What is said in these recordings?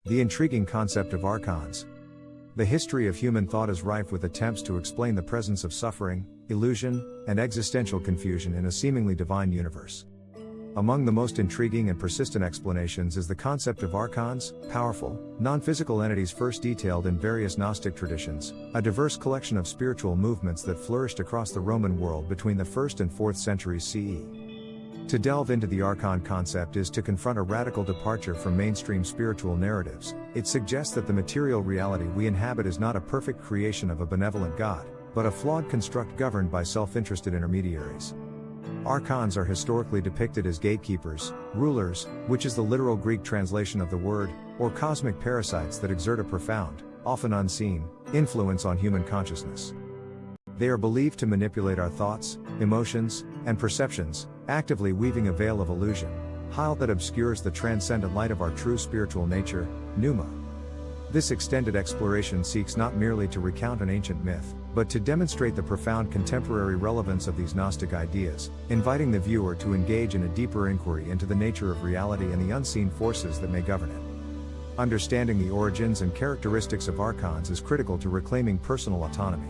The intriguing concept of Archons. The history of human thought is rife with attempts to explain the presence of suffering, illusion, and existential confusion in a seemingly divine universe. Among the most intriguing and persistent explanations is the concept of Archons, powerful, non-physical entities first detailed in various Gnostic traditions, a diverse collection of spiritual movements that flourished across the Roman world between the 1st and 4th centuries CE. To delve into the Archon concept is to confront a radical departure from mainstream spiritual narratives. It suggests that the material reality we inhabit is not a perfect creation of a benevolent God, but a flawed construct governed by self-interested intermediaries. Archons are historically depicted as gatekeepers, rulers, which is the literal Greek translation of the word, or cosmic parasites that exert a profound, often unseen, influence on human consciousness. They are believed to manipulate our thoughts, emotions, and perceptions, actively weaving a veil of illusion, that obscures the transcendent light of our true spiritual nature, pneuma. This extended exploration seeks not merely to recount an ancient myth, but to demonstrate the profound contemporary relevance of these Gnostic ideas, inviting the viewer to engage in a deeper inquiry into the nature of reality and the unseen forces that may govern it. Understanding the origins and characteristics of Archons is critical to reclaiming personal autonomy.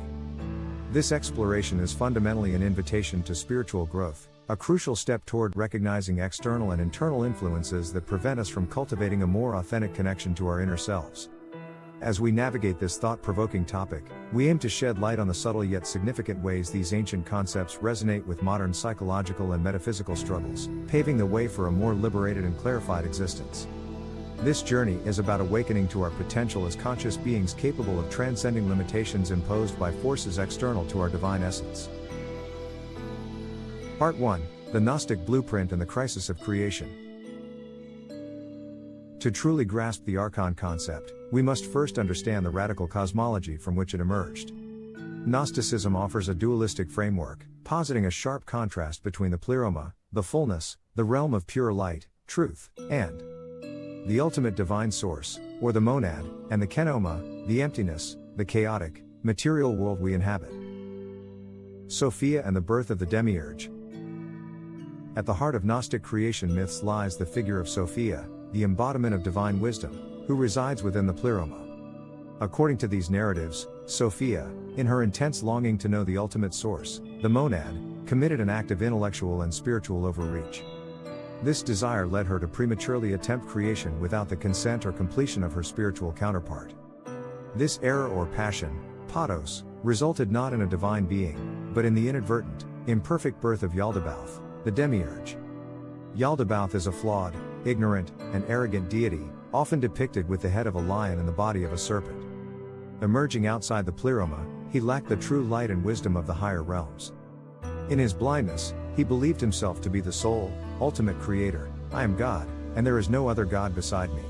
This exploration is fundamentally an invitation to spiritual growth, a crucial step toward recognizing external and internal influences that prevent us from cultivating a more authentic connection to our inner selves. As we navigate this thought-provoking topic, we aim to shed light on the subtle yet significant ways these ancient concepts resonate with modern psychological and metaphysical struggles, paving the way for a more liberated and clarified existence. This journey is about awakening to our potential as conscious beings capable of transcending limitations imposed by forces external to our divine essence. Part 1: The Gnostic Blueprint and the Crisis of Creation. To truly grasp the Archon concept, we must first understand the radical cosmology from which it emerged. Gnosticism offers a dualistic framework, positing a sharp contrast between the pleroma, the fullness, the realm of pure light, truth, and the ultimate divine source, or the monad, and the kenoma, the emptiness, the chaotic, material world we inhabit. Sophia and the birth of the Demiurge. At the heart of Gnostic creation myths lies the figure of Sophia, the embodiment of divine wisdom, who resides within the pleroma. According to these narratives, Sophia, in her intense longing to know the ultimate source, the monad, committed an act of intellectual and spiritual overreach. This desire led her to prematurely attempt creation without the consent or completion of her spiritual counterpart. This error or passion, pados, resulted not in a divine being, but in the inadvertent, imperfect birth of Yaldabaoth, the Demiurge. Yaldabaoth is a flawed, ignorant, and arrogant deity, often depicted with the head of a lion and the body of a serpent. Emerging outside the pleroma, he lacked the true light and wisdom of the higher realms. In his blindness, he believed himself to be the sole, ultimate creator. I am God, and there is no other God beside me.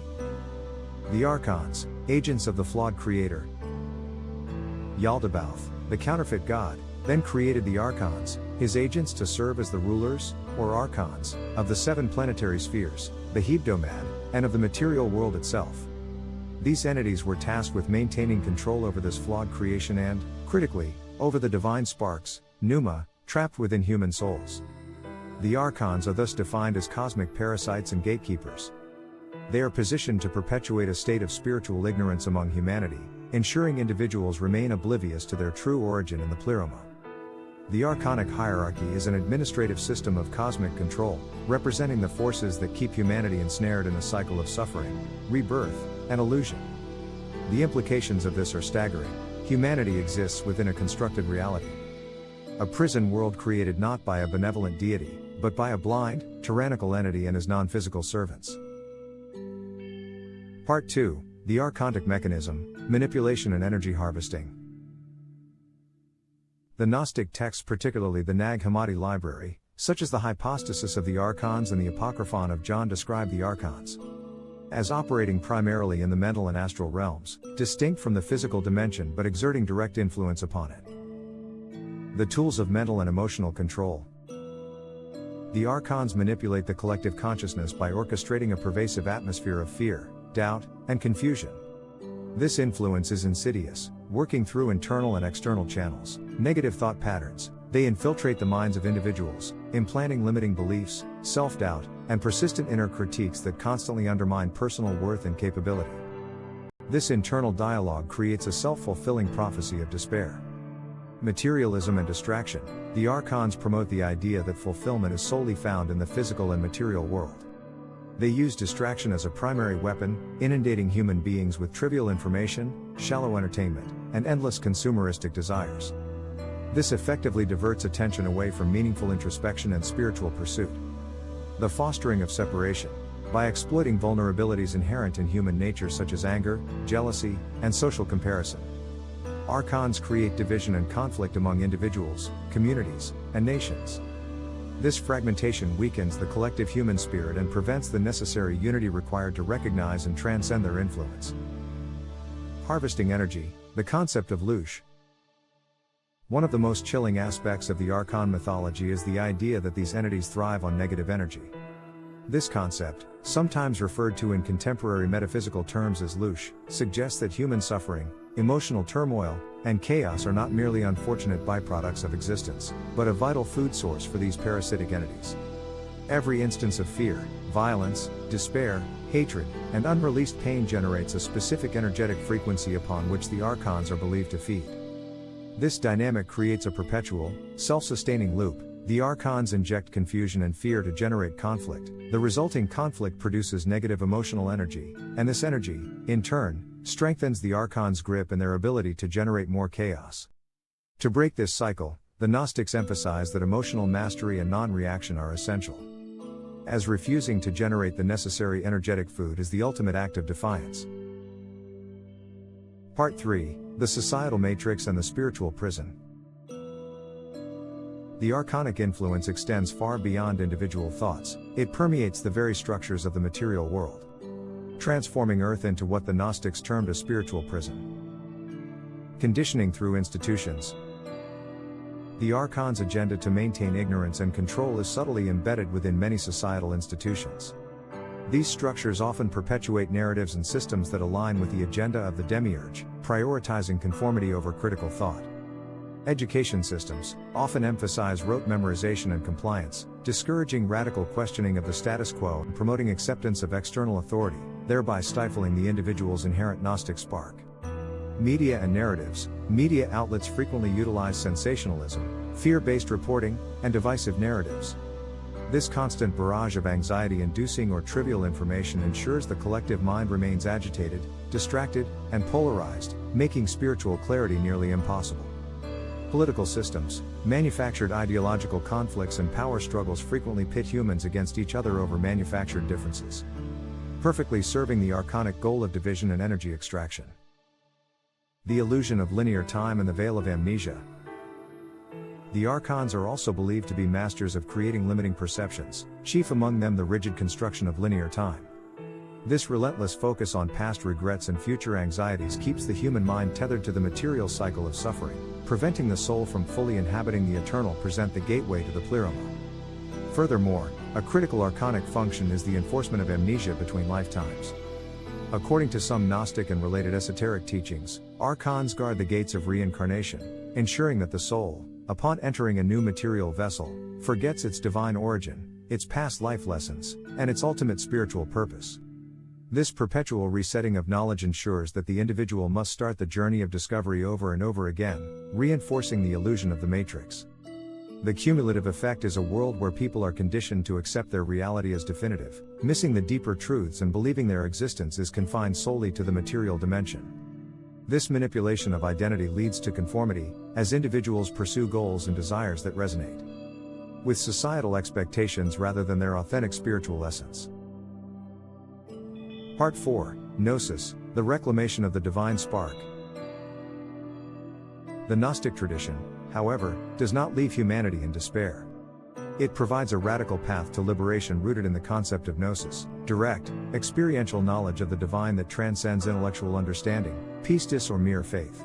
The Archons, agents of the flawed creator. Yaldabaoth, the counterfeit god, then created the Archons, his agents to serve as the rulers, or Archons, of the 7 planetary spheres, the hebdomad, and of the material world itself. These entities were tasked with maintaining control over this flawed creation and, critically, over the divine sparks, pneuma, trapped within human souls. The Archons are thus defined as cosmic parasites and gatekeepers. They are positioned to perpetuate a state of spiritual ignorance among humanity, ensuring individuals remain oblivious to their true origin in the pleroma. The Archonic hierarchy is an administrative system of cosmic control, representing the forces that keep humanity ensnared in a cycle of suffering, rebirth, and illusion. The implications of this are staggering. Humanity exists within a constructed reality. A prison world created not by a benevolent deity, but by a blind, tyrannical entity and his non-physical servants. Part 2: The Archonic Mechanism, Manipulation and Energy Harvesting. The Gnostic texts, particularly the Nag Hammadi library, such as the Hypostasis of the Archons and the Apocryphon of John, describe the Archons as operating primarily in the mental and astral realms, distinct from the physical dimension but exerting direct influence upon it. The tools of mental and emotional control. The Archons manipulate the collective consciousness by orchestrating a pervasive atmosphere of fear, doubt, and confusion. This influence is insidious, working through internal and external channels, negative thought patterns. They infiltrate the minds of individuals, implanting limiting beliefs, self-doubt, and persistent inner critiques that constantly undermine personal worth and capability. This internal dialogue creates a self-fulfilling prophecy of despair. Materialism and distraction. The Archons promote the idea that fulfillment is solely found in the physical and material world. They use distraction as a primary weapon, inundating human beings with trivial information, shallow entertainment, and endless consumeristic desires. This effectively diverts attention away from meaningful introspection and spiritual pursuit. The fostering of separation. By exploiting vulnerabilities inherent in human nature such as anger, jealousy, and social comparison, Archons create division and conflict among individuals, communities, and nations. This fragmentation weakens the collective human spirit and prevents the necessary unity required to recognize and transcend their influence. Harvesting energy. The concept of Loosh. One of the most chilling aspects of the Archon mythology is the idea that these entities thrive on negative energy. This concept, sometimes referred to in contemporary metaphysical terms as Loosh, suggests that human suffering, emotional turmoil, and chaos are not merely unfortunate byproducts of existence, but a vital food source for these parasitic entities. Every instance of fear, violence, despair, hatred, and unreleased pain generates a specific energetic frequency upon which the Archons are believed to feed. This dynamic creates a perpetual, self-sustaining loop. The Archons inject confusion and fear to generate conflict. The resulting conflict produces negative emotional energy, and this energy, in turn, strengthens the Archons' grip and their ability to generate more chaos. To break this cycle, the Gnostics emphasize that emotional mastery and non-reaction are essential, as refusing to generate the necessary energetic food is the ultimate act of defiance. Part 3: The Societal Matrix and the Spiritual Prison. The Archonic influence extends far beyond individual thoughts. It permeates the very structures of the material world, transforming Earth into what the Gnostics termed a spiritual prison. Conditioning through institutions. The Archon's agenda to maintain ignorance and control is subtly embedded within many societal institutions. These structures often perpetuate narratives and systems that align with the agenda of the Demiurge, prioritizing conformity over critical thought. Education systems often emphasize rote memorization and compliance, discouraging radical questioning of the status quo and promoting acceptance of external authority, thereby stifling the individual's inherent Gnostic spark. Media and narratives. Media outlets frequently utilize sensationalism, fear-based reporting, and divisive narratives. This constant barrage of anxiety-inducing or trivial information ensures the collective mind remains agitated, distracted, and polarized, making spiritual clarity nearly impossible. Political systems. Manufactured ideological conflicts and power struggles frequently pit humans against each other over manufactured differences, perfectly serving the Archonic goal of division and energy extraction. The illusion of linear time and the veil of amnesia. The Archons are also believed to be masters of creating limiting perceptions, chief among them the rigid construction of linear time. This relentless focus on past regrets and future anxieties keeps the human mind tethered to the material cycle of suffering, preventing the soul from fully inhabiting the eternal. Present the gateway to the pleroma. Furthermore, a critical Archonic function is the enforcement of amnesia between lifetimes. According to some Gnostic and related esoteric teachings, Archons guard the gates of reincarnation, ensuring that the soul, upon entering a new material vessel, forgets its divine origin, its past life lessons, and its ultimate spiritual purpose. This perpetual resetting of knowledge ensures that the individual must start the journey of discovery over and over again, reinforcing the illusion of the matrix. The cumulative effect is a world where people are conditioned to accept their reality as definitive, missing the deeper truths and believing their existence is confined solely to the material dimension. This manipulation of identity leads to conformity, as individuals pursue goals and desires that resonate with societal expectations rather than their authentic spiritual essence. Part 4: Gnosis, the reclamation of the divine spark. The Gnostic tradition, however, does not leave humanity in despair. It provides a radical path to liberation rooted in the concept of Gnosis, direct, experiential knowledge of the divine that transcends intellectual understanding, pistis or mere faith.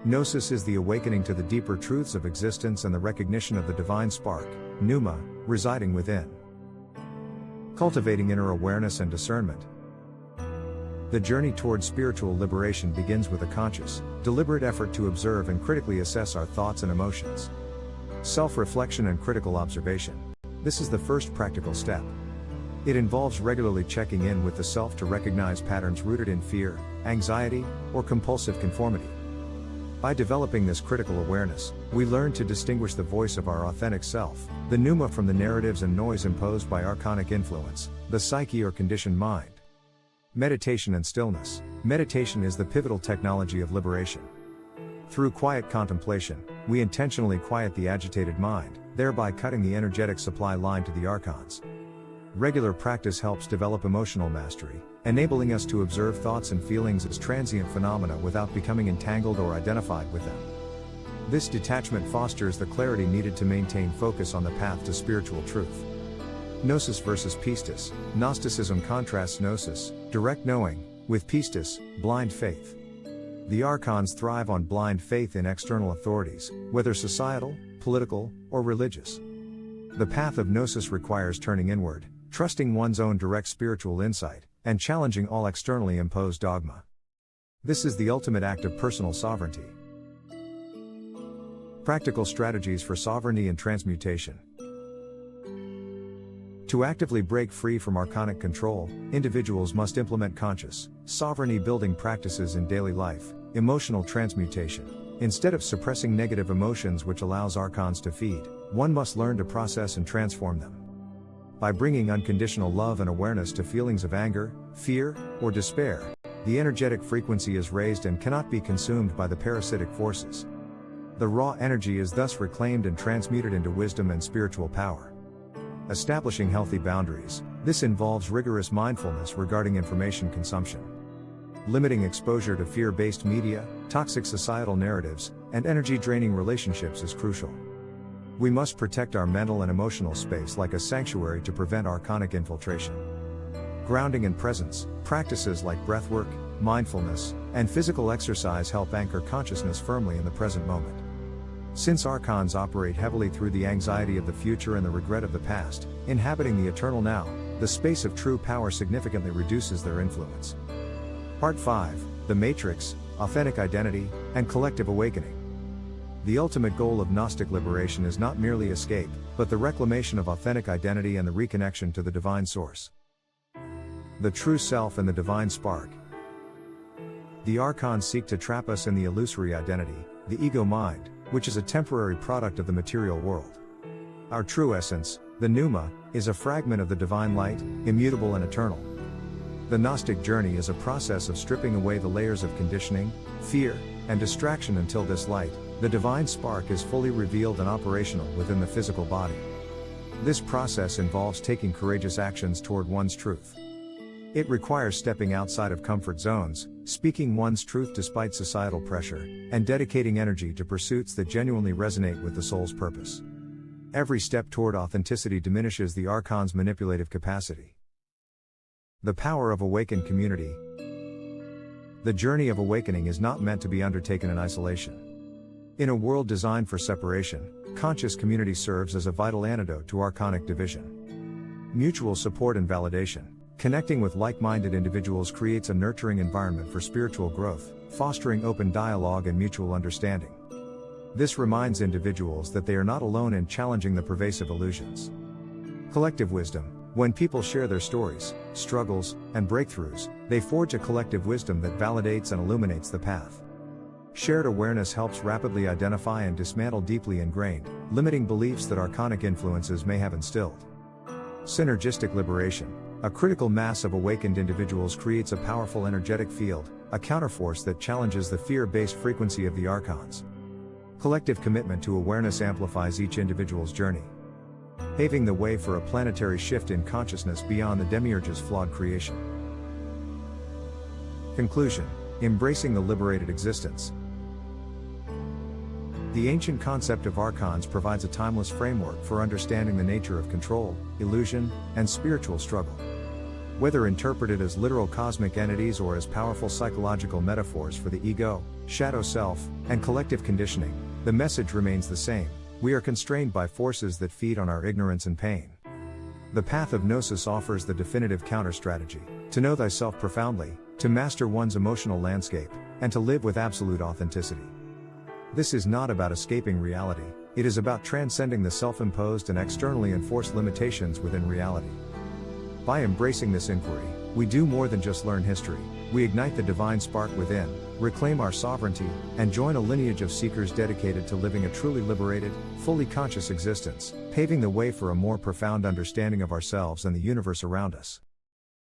Gnosis is the awakening to the deeper truths of existence and the recognition of the divine spark, pneuma, residing within. Cultivating inner awareness and discernment. The journey towards spiritual liberation begins with a conscious, deliberate effort to observe and critically assess our thoughts and emotions. Self-reflection and critical observation. This is the first practical step. It involves regularly checking in with the self to recognize patterns rooted in fear, anxiety, or compulsive conformity. By developing this critical awareness, we learn to distinguish the voice of our authentic self, the pneuma, from the narratives and noise imposed by Archonic influence, the psyche or conditioned mind. Meditation and stillness. Meditation is the pivotal technology of liberation. Through quiet contemplation, we intentionally quiet the agitated mind, thereby cutting the energetic supply line to the Archons. Regular practice helps develop emotional mastery, enabling us to observe thoughts and feelings as transient phenomena without becoming entangled or identified with them. This detachment fosters the clarity needed to maintain focus on the path to spiritual truth. Gnosis versus pistis. Gnosticism contrasts gnosis, direct knowing, with pistis, blind faith. The Archons thrive on blind faith in external authorities, whether societal, political, or religious. The path of gnosis requires turning inward, trusting one's own direct spiritual insight, and challenging all externally imposed dogma. This is the ultimate act of personal sovereignty. Practical strategies for sovereignty and transmutation. To actively break free from Archonic control, individuals must implement conscious, sovereignty-building practices in daily life. Emotional transmutation. Instead of suppressing negative emotions which allows Archons to feed, one must learn to process and transform them. By bringing unconditional love and awareness to feelings of anger, fear, or despair, the energetic frequency is raised and cannot be consumed by the parasitic forces. The raw energy is thus reclaimed and transmuted into wisdom and spiritual power. Establishing healthy boundaries. This involves rigorous mindfulness regarding information consumption. Limiting exposure to fear-based media, toxic societal narratives, and energy-draining relationships is crucial. We must protect our mental and emotional space like a sanctuary to prevent Archonic infiltration. Grounding and presence. Practices like breathwork, mindfulness, and physical exercise help anchor consciousness firmly in the present moment. Since Archons operate heavily through the anxiety of the future and the regret of the past, inhabiting the eternal now, the space of true power significantly reduces their influence. Part 5, The Matrix, Authentic Identity, and Collective Awakening. The ultimate goal of Gnostic liberation is not merely escape, but the reclamation of authentic identity and the reconnection to the divine source. The true self and the divine spark. The Archons seek to trap us in the illusory identity, the ego mind, which is a temporary product of the material world. Our true essence, the pneuma, is a fragment of the divine light, immutable and eternal. The Gnostic journey is a process of stripping away the layers of conditioning, fear, and distraction until this light, the divine spark, is fully revealed and operational within the physical body. This process involves taking courageous actions toward one's truth. It requires stepping outside of comfort zones, speaking one's truth despite societal pressure, and dedicating energy to pursuits that genuinely resonate with the soul's purpose. Every step toward authenticity diminishes the Archon's manipulative capacity. The power of awakened community. The journey of awakening is not meant to be undertaken in isolation. In a world designed for separation, conscious community serves as a vital antidote to Archonic division. Mutual support and validation. Connecting with like-minded individuals creates a nurturing environment for spiritual growth, fostering open dialogue and mutual understanding. This reminds individuals that they are not alone in challenging the pervasive illusions. Collective wisdom. When people share their stories, struggles, and breakthroughs, they forge a collective wisdom that validates and illuminates the path. Shared awareness helps rapidly identify and dismantle deeply ingrained, limiting beliefs that Archonic influences may have instilled. Synergistic liberation. A critical mass of awakened individuals creates a powerful energetic field, a counterforce that challenges the fear-based frequency of the Archons. Collective commitment to awareness amplifies each individual's journey, paving the way for a planetary shift in consciousness beyond the Demiurge's flawed creation. Conclusion. Embracing the liberated existence. The ancient concept of Archons provides a timeless framework for understanding the nature of control, illusion, and spiritual struggle. Whether interpreted as literal cosmic entities or as powerful psychological metaphors for the ego, shadow self, and collective conditioning, the message remains the same: we are constrained by forces that feed on our ignorance and pain. The path of Gnosis offers the definitive counter-strategy: to know thyself profoundly, to master one's emotional landscape, and to live with absolute authenticity. This is not about escaping reality, it is about transcending the self-imposed and externally enforced limitations within reality. By embracing this inquiry, we do more than just learn history, we ignite the divine spark within, reclaim our sovereignty, and join a lineage of seekers dedicated to living a truly liberated, fully conscious existence, paving the way for a more profound understanding of ourselves and the universe around us.